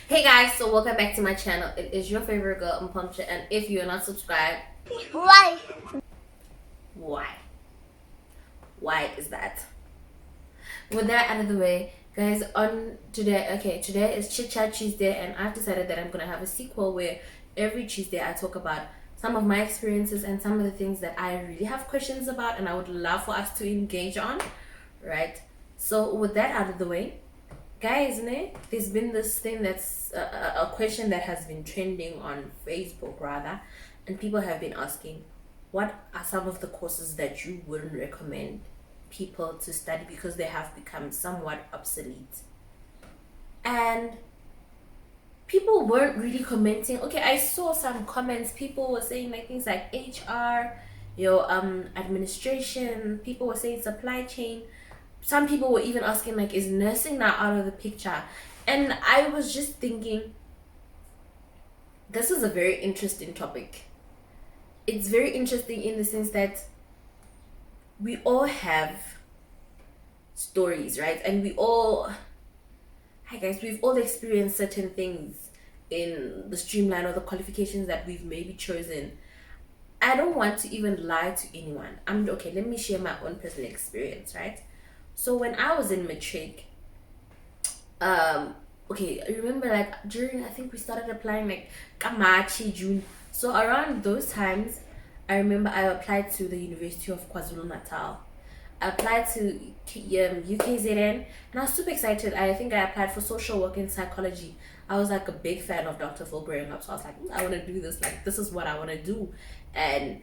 Hey guys, so welcome back to my channel. It is your favorite girl, MphoRMpshe, and if you are not subscribed, Why? why? Why is that? With that out of the way, guys, on today is Chit Chat Tuesday, and I've decided that I'm gonna have a sequel where every Tuesday I talk about some of my experiences and some of the things that I really have questions about, and I would love for us to engage on, right? So with that out of the way, guys, there's been this thing that's a question that has been trending on Facebook rather, and people have been asking, what are some of the courses that you wouldn't recommend people to study because they have become somewhat obsolete? And people weren't really commenting. Okay, I saw some comments. People were saying like things like HR, administration. People were saying supply chain. Some people were even asking like, is nursing now out of the picture? And I was just thinking, this is a very interesting topic. It's very interesting in the sense that we all have stories, right? And hi guys, we've all experienced certain things in the streamline or the qualifications that we've maybe chosen. I don't want to even lie to anyone. Let me share my own personal experience, right? So when I was in matric, I remember like during, I think we started applying like March, June. So around those times, I remember I applied to the University of KwaZulu Natal. I applied to UKZN, and I was super excited. I think I applied for social work and psychology. I was like a big fan of Dr. Phil growing up, so I was like, I want to do this. Like, this is what I want to do. And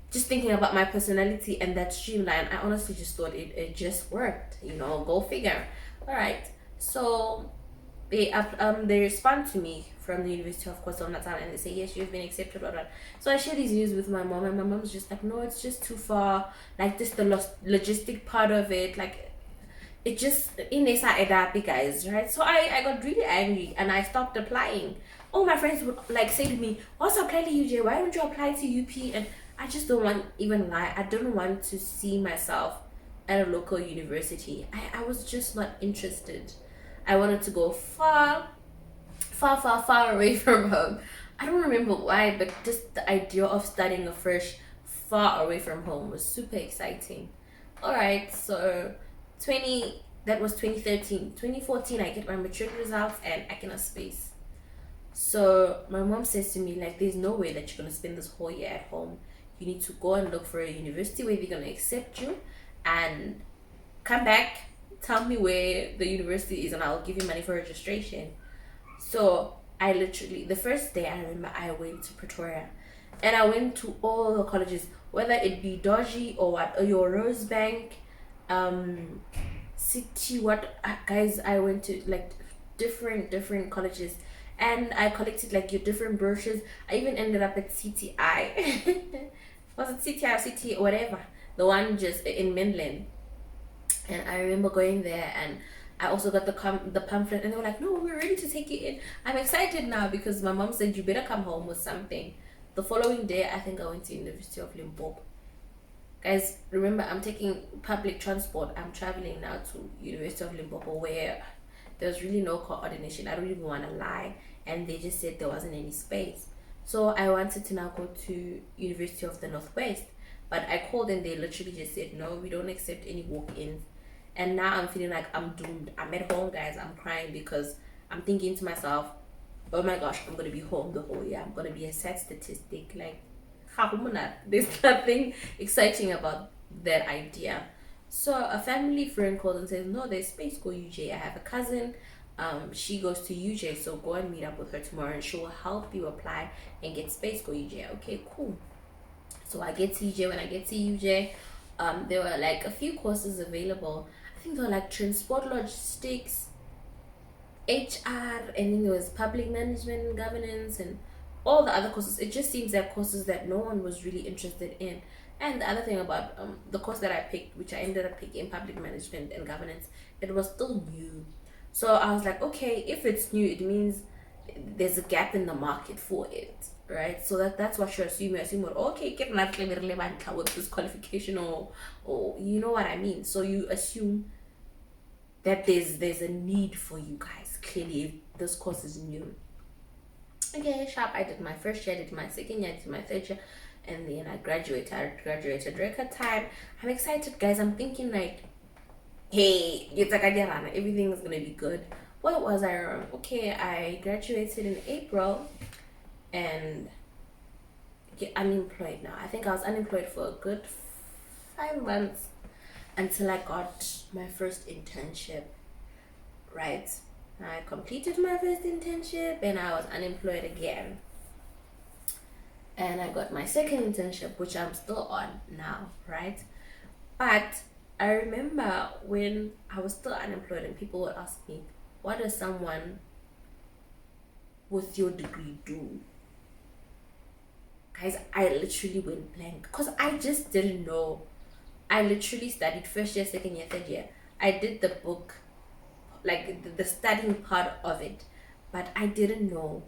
just thinking about my personality and that streamline, I honestly just thought it just worked. Go figure. All right. So they respond to me from the University of KwaZulu Natal, and they say, yes, you've been accepted, blah, blah. So I share these news with my mom, and my mom's just like, no, it's just too far. Like, just the logistic part of it, like, it just inesa edapi, guys, right? So I got really angry and I stopped applying. All my friends would like say to me, what's apply to UJ? Why don't you apply to UP? And I just don't want, even lie, I don't want to see myself at a local university. I was just not interested. I wanted to go far, far, far, far away from home. I don't remember why, but just the idea of studying afresh far away from home was super exciting. All right, so 20 that was 2013. 2014, I get my matric results and I cannot space. So my mom says to me, like, there's no way that you're gonna spend this whole year at home. You need to go and look for a university where they're gonna accept you and come back, tell me where the university is, and I'll give you money for registration. So I literally, the first day I remember, I went to Pretoria and I went to all the colleges, whether it be Doji or what, or your Rosebank, City, guys, I went to like different colleges, and I collected like your different brochures. I even ended up at CTI. Was it CTI or CT, whatever, the one just in Mainland. And I remember going there, and I also got the pamphlet, and they were like, no, we're ready to take you in. I'm excited now because my mom said you better come home with something. The following day, I think I went to University of Limpopo. Guys, remember, I'm taking public transport. I'm traveling now to University of Limpopo, where there's really no coordination. I don't even want to lie, and they just said there wasn't any space. So I wanted to now go to University of the Northwest, but I called and they literally just said, no, we don't accept any walk-ins. And now I'm feeling like I'm doomed. I'm at home, guys. I'm crying because I'm thinking to myself, oh my gosh, I'm gonna be home the whole year. I'm gonna be a sad statistic. Like, there's nothing exciting about that idea. So a family friend called and says, no, there's space, go UJ. I have a cousin, she goes to UJ, so go and meet up with her tomorrow and she will help you apply and get space, go UJ. Okay, cool. So I get to UJ. When I get to UJ, there were like a few courses available. I think they were like transport logistics, HR, and then there was public management and governance and all the other courses. It just seems like courses that no one was really interested in. And the other thing about the course that I picked, which I ended up picking, public management and governance, it was still new. So I was like, okay, if it's new, it means there's a gap in the market for it, right? So that's what you assume. You assume, okay, get nothing relevant with this qualification, or you know what I mean. So you assume that there's a need for you guys. clearly this course is new. Okay, sharp. I did my first year, I did my second year, I did my third year, and then I graduated. I graduated record time. I'm excited, guys. I'm thinking like, hey, everything is gonna be good. What was I wrong? Okay, I graduated in April, and get unemployed now. I think I was unemployed for a good 5 months until I got my first internship, right? I completed my first internship and I was unemployed again. And I got my second internship, which I'm still on now, right? But I remember when I was still unemployed and people would ask me, what does someone with your degree do? Guys, I literally went blank because I just didn't know. I literally studied first year, second year, third year. I did the book, like the studying part of it, but I didn't know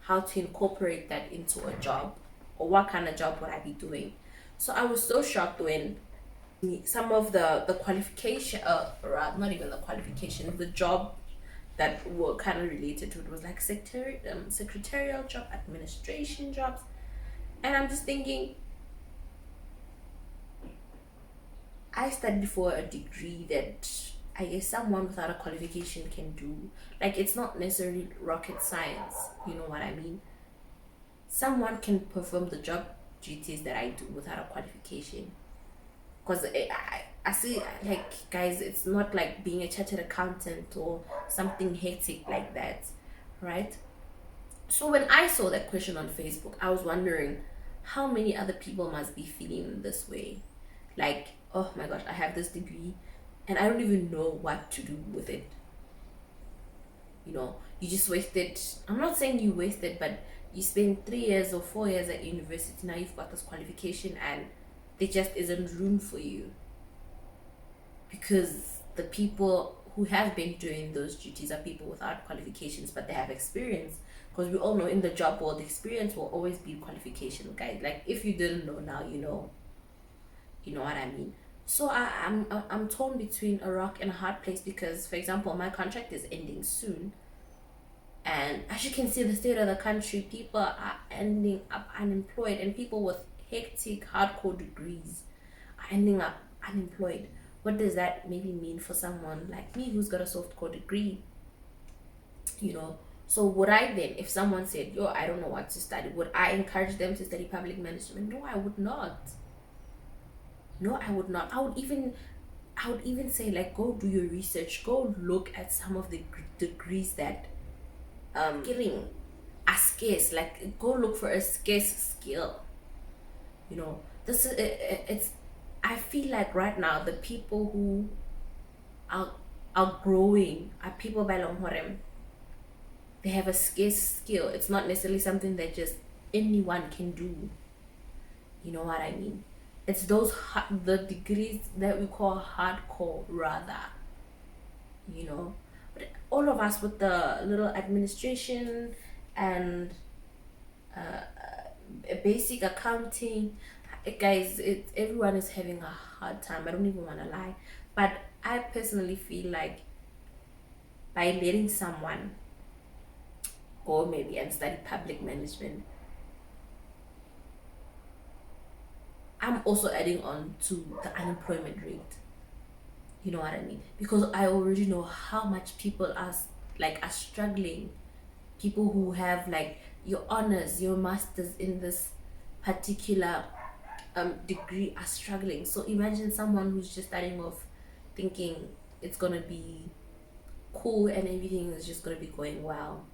how to incorporate that into a job, or what kind of job would I be doing. So I was so shocked when some of the qualification, not even the qualification, the job that were kind of related to it was like secretarial job, administration jobs. And I'm just thinking, I studied for a degree that I guess someone without a qualification can do. Like, it's not necessarily rocket science, you know what I mean? Someone can perform the job duties that I do without a qualification. Because I see, like, guys, it's not like being a chartered accountant or something hectic like that, right? So when I saw that question on Facebook, I was wondering how many other people must be feeling this way. Like, oh my gosh, I have this degree and I don't even know what to do with it. You know, you just wasted, I'm not saying you wasted, but you spent 3 years or 4 years at university. Now you've got this qualification and there just isn't room for you. Because the people who have been doing those duties are people without qualifications, but they have experience. Because we all know in the job world, experience will always be qualification, guys. Like, if you didn't know now, you know. You know what I mean? So I'm torn between a rock and a hard place because, for example, my contract is ending soon, and as you can see, the state of the country, people are ending up unemployed, and people with hectic, hardcore degrees are ending up unemployed. What does that maybe mean for someone like me who's got a softcore degree? You know. So would I then, if someone said, yo, I don't know what to study, would I encourage them to study public management? No, I would not. No, I would not. I would even say, like, go do your research, go look at some of the degrees that getting are scarce. Like, go look for a scarce skill. You know, this is it's I feel like right now the people who are growing are people by MphoRMpshe. They have a scarce skill. It's not necessarily something that just anyone can do. You know what I mean? It's the degrees that we call hardcore, rather. You know, but all of us with the little administration and basic accounting, guys, everyone is having a hard time. I don't even want to lie, but I personally feel like by letting someone go maybe and study public management, I'm also adding on to the unemployment rate. You know what I mean? Because I already know how much people are struggling. People who have like your honors, your masters in this particular degree are struggling. So imagine someone who's just starting off thinking it's gonna be cool and everything is just gonna be going well.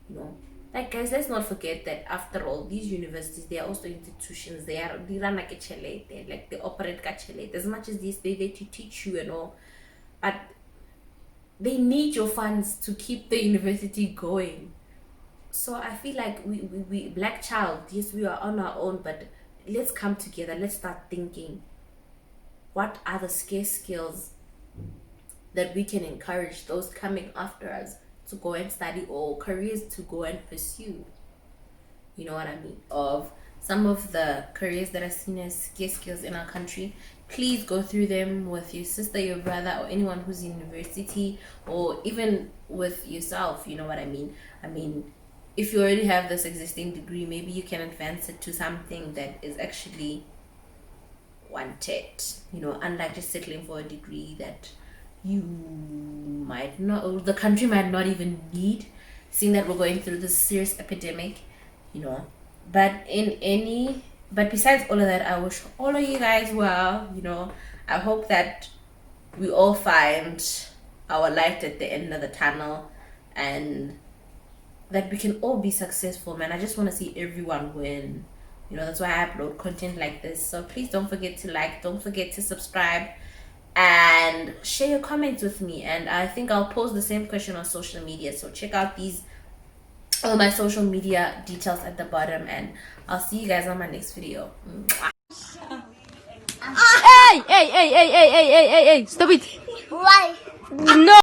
You know, like, guys, let's not forget that after all, these universities, they are also institutions. They run like a chelete, like they operate like chelete. As much as they there to teach you and all, but they need your funds to keep the university going. So I feel like we black child, yes, we are on our own, but let's come together. Let's start thinking, what are the scarce skills that we can encourage those coming after us to go and study, or careers to go and pursue. You know what I mean? Of some of the careers that are seen as scarce skills in our country please go through them with your sister, your brother, or anyone who's in university, or even with yourself. You know what I mean? I mean, if you already have this existing degree, maybe you can advance it to something that is actually wanted, you know, unlike just settling for a degree that you might not, or the country might not even need, seeing that we're going through this serious epidemic, you know. But besides all of that, I wish all of you guys well, you know. I hope that we all find our light at the end of the tunnel, and that we can all be successful, man. I just want to see everyone win. You know, that's why I upload content like this. So please don't forget to like, don't forget to subscribe, and share your comments with me. And I think I'll post the same question on social media. So check out all my social media details at the bottom, and I'll see you guys on my next video. Hey, stop it. Why? No.